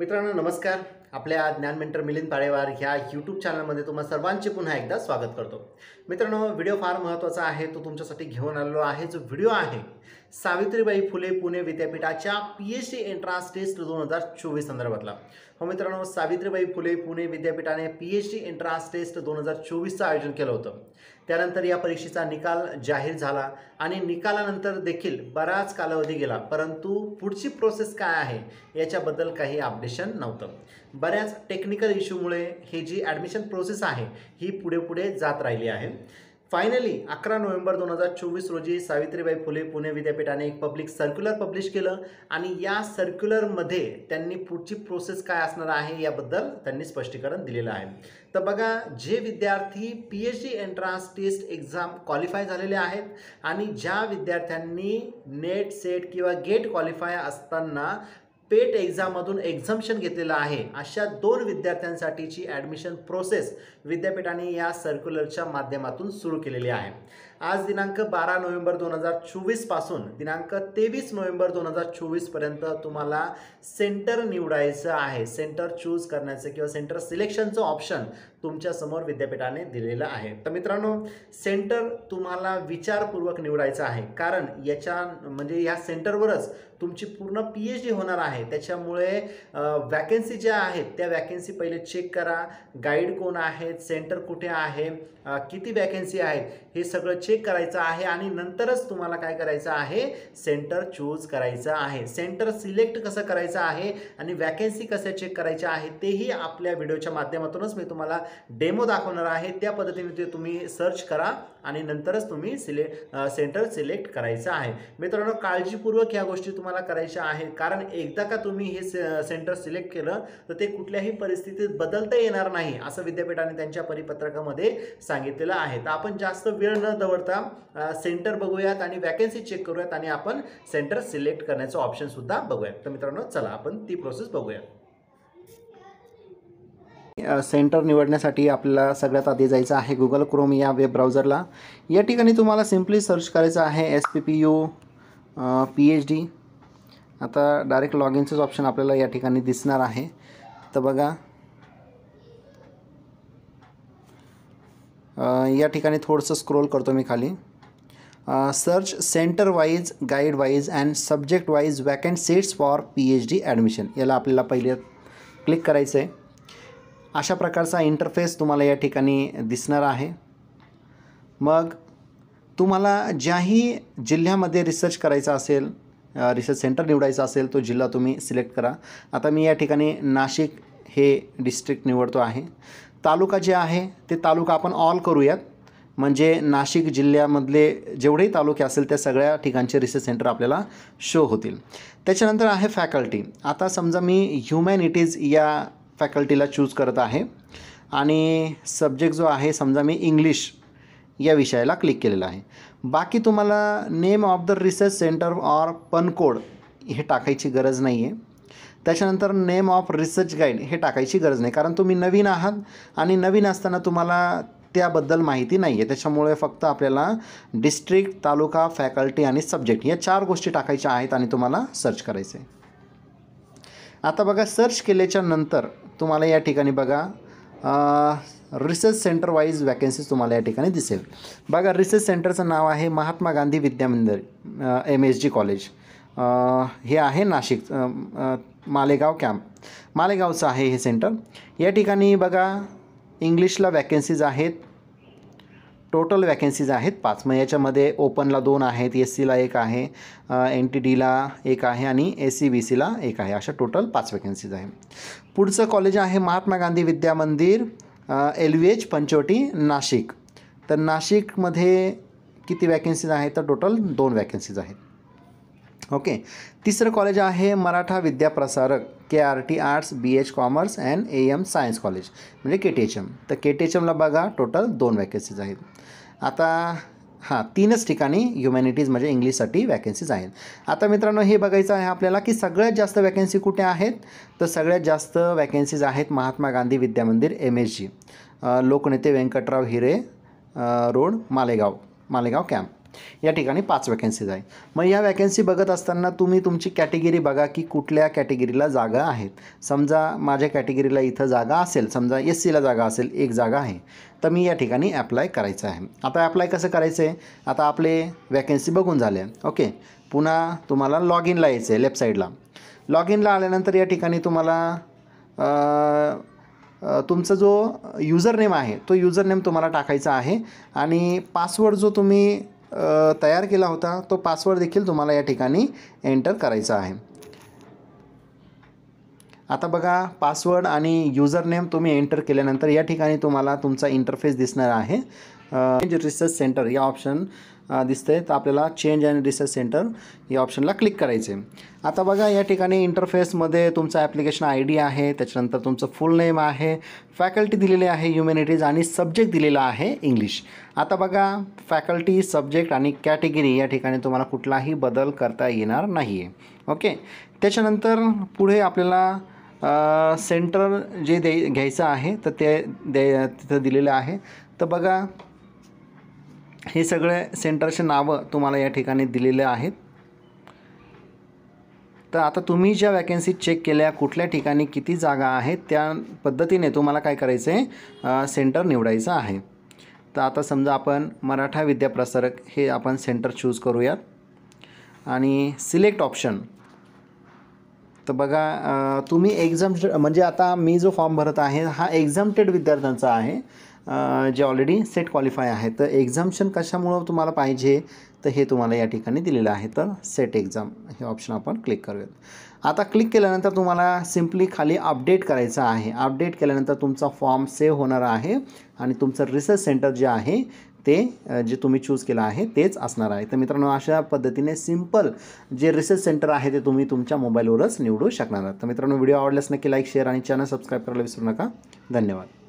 मित्रांनो नमस्कार. आपल्या ज्ञान मेंटर मिलिंद पाळेवार ह्या यूट्यूब चॅनलमध्ये तुम्हा सर्वांचे पुन्हा एकदा स्वागत करतो. मित्रांनो, व्हिडिओ फार महत्त्वाचा आहे, तो तुमच्यासाठी घेऊन आलेलो आहे. जो व्हिडिओ आहे सावित्रीबाई फुले पुणे विद्यापीठाच्या PhD एंट्रन्स टेस्ट 2024 संदर्भातला. हो मित्रांनो, सावित्रीबाई फुले पुणे विद्यापीठाने PhD एंट्रन्स टेस्ट 2024चं आयोजन केलं होतं. त्यानंतर या परीक्षेचा निकाल जाहीर झाला आणि निकालानंतर देखील बराच कालावधी गेला, परंतु पुढची प्रोसेस काय आहे याच्याबद्दल काही अपडेशन नव्हतं. बऱ्याच टेक्निकल इश्यूमुळे ही जी ॲडमिशन प्रोसेस आहे ही पुढे जात राहिली आहे. फायनली 11 नोव्हेंबर 2024 रोजी सावित्रीबाई फुले पुणे विद्यापीठाने एक पब्लिक सर्क्युलर पब्लिश केलं आणि या सर्क्युलरमध्ये त्यांनी पुढची प्रोसेस काय असणार आहे याबद्दल त्यांनी स्पष्टीकरण दिलेलं आहे. तर बघा, जे विद्यार्थी PhD entrance test exam qualify झालेले आहेत आणि ज्या विद्यार्थ्यांनी नेट सेट किंवा गेट क्वालिफाय असताना पेट एक्झाममधून एक्झम्पशन घेतलेलं आहे, अशा 2 विद्यार्थ्यांसाठीची ॲडमिशन प्रोसेस विद्यापीठाने या सर्क्युलरच्या माध्यमातून सुरू केलेली आहे. आज दिनांक 12 नोव्हेंबर 2024 पासून दिनांक 23 नोव्हेंबर 2024 पर्यंत तुम्हाला सेंटर निवडायचं आहे. सेंटर चूज करण्याचं किंवा सेंटर सिलेक्शनचं ऑप्शन तुमच्यासमोर विद्यापीठाने दिलेलं आहे. तर मित्रांनो, सेंटर तुम्हाला विचारपूर्वक निवडायचं आहे, कारण या सेंटरवरच तुमची पूर्ण PhD होणार आहे. त्याच्यामुळे वॅकन्सी ज्या आहेत त्या वॅकन्सी पहिले चेक करा. गाईड कोण आहेत, सेंटर कुठे आहे, किती वॅकन्सी आहेत, हे सगळं चेक करायचं आहे आणि नंतरच तुम्हाला काय करायचं आहे, सेंटर चूज करायचं आहे. सेंटर सिलेक्ट कसं करायचं आहे आणि वॅकन्सी कशा चेक करायच्या आहे तेही आपल्या व्हिडिओच्या माध्यमातूनच मी तुम्हाला डेमो दाखवणार आहे. त्या पद्धतीने ते तुम्ही सर्च करा आणि नंतरच तुम्ही सेंटर सिलेक्ट करायचं आहे. मित्रांनो, काळजीपूर्वक ह्या गोष्टी तुम्हाला करायच्या आहेत, कारण एकदा का तुम्ही हे सेंटर सिलेक्ट केलं तर ते कुठल्याही परिस्थितीत बदलता येणार नाही, असं विद्यापीठाने त्यांच्या परिपत्रकामध्ये सांगितलेलं आहे. तर आपण जास्त वेळ न दवडता सेंटर बघूयात आणि वॅकन्सी चेक करूयात आणि आपण सेंटर सिलेक्ट करण्याचं ऑप्शन सुद्धा बघूयात. तर मित्रांनो, चला आपण ती प्रोसेस बघूया. सेंटर निवडण्यासाठी आपल्याला सगळ्यात आधी जायचं आहे गुगल क्रोम या वेब ब्राउझरला. या ठिकाणी तुम्हाला सिम्पली सर्च करायचं आहे SPPU PhD. आता डायरेक्ट लॉग इनचंच ऑप्शन आपल्याला या ठिकाणी दिसणार आहे. तर बघा, या ठिकाणी थोडंसं स्क्रोल करतो मी खाली. Search centre wise, guide wise and subject wise vacant seats for PhD admission, याला आपल्याला पहिले क्लिक करायचं आहे. अशा प्रकारचा इंटरफेस तुम्हाला या ठिकाणी दिसणार आहे. मग तुम्हाला ज्याही जिल्ह्यामध्ये रिसर्च करायचा असेल, रिसर्च सेंटर निवडायचं असेल, तो जिल्हा तुम्ही सिलेक्ट करा. आता मी या ठिकाणी नाशिक हे डिस्ट्रिक्ट निवडतो आहे. तालुका जे आहे ते तालुका आपण ऑल करूयात, म्हणजे नाशिक जिल्ह्यामधले जेवढेही तालुके असेल त्या सगळ्या ठिकाणचे रिसर्च सेंटर आपल्याला शो होतील. त्याच्यानंतर आहे फॅकल्टी. आता समजा मी ह्युमॅनिटीज या फॅकल्टीला चूज करत आहे आणि सब्जेक्ट जो आहे समजा मी इंग्लिश या विषयाला क्लिक केलेला आहे. बाकी तुम्हाला name of the research center or pincode हे टाकायची गरज नाही आहे. त्याच्यानंतर नेम ऑफ रिसर्च गाईड हे टाकायची गरज नाही, कारण तुम्ही नवीन आहात आणि नवीन असताना तुम्हाला त्याबद्दल माहिती नाही आहे. त्याच्यामुळे फक्त आपल्याला डिस्ट्रिक्ट, तालुका, फॅकल्टी आणि सब्जेक्ट या 4 गोष्टी टाकायच्या आहेत आणि तुम्हाला सर्च करायचं आहे. आता बघा, सर्च केल्याच्या नंतर तुम्हाला या ठिकाणी बघा रिसर्च सेंटर वाईज वॅकन्सीज तुम्हाला या ठिकाणी दिसेल. बघा, रिसर्च सेंटरचं नाव आहे महात्मा गांधी विद्यामंदिर MSG कॉलेज. हे आहे नाशिक, मालेगाव कॅम्प, मालेगावचं आहे हे सेंटर. या ठिकाणी बघा, इंग्लिशला वॅकन्सीज आहेत, टोटल वॅकन्सीज आहेत 5. मग याच्यामध्ये ओपनला 2 आहेत, SCला 1 आहे, NTDला 1 आहे आणि SCBCला 1 आहे. अशा टोटल 5 वॅकन्सीज आहे. पुढचं कॉलेज आहे महात्मा गांधी विद्यामंदिर LVH पंचवटी नाशिक. तर नाशिकमध्ये किती वॅकन्सीज आहेत, तर टोटल 2 वॅकन्सीज आहेत. ओके. तिसरं कॉलेज आहे मराठा विद्याप्रसारक KRT arts BH commerce and AM science college, म्हणजे KTHM. तर KTHMला बघा टोटल 2 वॅकन्सीज आहेत. आता 3च ठिकाणी ह्युमॅनिटीज म्हणजे इंग्लिशसाठी वॅकन्सीज आहेत. आता मित्रांनो, हे बघायचं आहे आपल्याला की सगळ्यात जास्त वॅकन्सी कुठे आहेत, तर सगळ्यात जास्त वॅकन्सीज आहेत महात्मा गांधी विद्यामंदिर MSG, लोकनेते व्यंकटराव हिरे रोड, मालेगाव कॅम्प. या ठिकाणी 5 वॅकन्सीज आहे. मग या वॅकन्सी बघत असताना तुम्ही तुमची कॅटेगरी बघा की कुठल्या कॅटेगरीला जागा आहेत. समजा माझ्या कॅटेगरीला इथं जागा असेल, समजा SCला जागा असेल, 1 जागा आहे, तर मी या ठिकाणी ॲप्लाय करायचं आहे. आता ॲप्लाय कसं करायचं आहे, आता आपले वॅकन्सी बघून झाले. ओके, पुन्हा तुम्हाला लॉग इनला यायचं आहे. लेफ्ट साईडला लॉग इनला आल्यानंतर या ठिकाणी तुम्हाला तुमचा जो युजर नेम आहे तो युजर नेम तुम्हाला टाकायचा आहे आणि पासवर्ड जो तुम्ही तयार केला होता तो पासवर्ड देखील तुम्हाला या ठिकाणी एंटर करायचा आहे. आता बघा, पासवर्ड आणि युजर नेम तुम्ही एंटर केल्यानंतर या ठिकाणी तुम्हाला तुमचा इंटरफेस दिसणार आहे. चेंज रिसर्च सेंटर या ऑप्शन दिसतंय, तर आपल्याला चेंज अँड रिसर्च सेंटर या ऑप्शनला क्लिक करायचे. आता बघा, या ठिकाणी इंटरफेसमध्ये तुमचा ॲप्लिकेशन ID आहे, त्याच्यानंतर तुमचं फुल नेम आहे, फॅकल्टी दिलेले आहे ह्युमॅनिटीज आणि सब्जेक्ट दिलेला आहे इंग्लिश. आता बघा, फॅकल्टी, सब्जेक्ट आणि कॅटेगरी या ठिकाणी तुम्हाला कुठलाही बदल करता येणार नाही आहे. ओके, त्याच्यानंतर पुढे आपल्याला सेंटर जे घ्यायचं आहे तर ते तिथं दिलेलं आहे. तर बघा, हे सगळे सेंटरचे नावं तुम्हाला या ठिकाणी दिलेले आहेत. तर आता तुम्ही ज्या वॅकन्सी चेक केल्या, कुठल्या ठिकाणी किती जागा आहेत, त्या पद्धतीने तुम्हाला काय करायचं आहे, सेंटर निवडायचं आहे. तर आता समजा आपण मराठा विद्याप्रसारक हे आपण सेंटर चूज करूयात आणि सिलेक्ट ऑप्शन. तर बघा, तुम्ही एक्झाम्प्टेड, म्हणजे आता मी जो फॉर्म भरत आहे हा एक्झाम्प्टेड विद्यार्थ्यांचा आहे, जे ऑलरेडी सेट क्वालिफाय आहे. तर एक्झाम्शन कशामुळं तुम्हाला पाहिजे, तर हे तुम्हाला या ठिकाणी दिलेलं आहे. तर सेट एक्झाम हे ऑप्शन आपण क्लिक करूयात. आता क्लिक केल्यानंतर तुम्हाला सिम्पली खाली अपडेट करायचं आहे. अपडेट केल्यानंतर तुमचा फॉर्म सेव्ह होणार आहे आणि तुमचं रिसर्च सेंटर जे आहे ते जे तुम्ही चूज केलं आहे तेच असणार आहे. तर मित्रांनो, अशा पद्धतीने सिंपल जे रिसर्च सेंटर आहे ते तुम्ही तुमच्या मोबाईलवरच निवडू शकणार आहात. तर मित्रांनो, व्हिडिओ आवडल्यास नक्की लाईक, शेअर आणि चॅनल सबस्क्राईब करायला विसरू नका. धन्यवाद.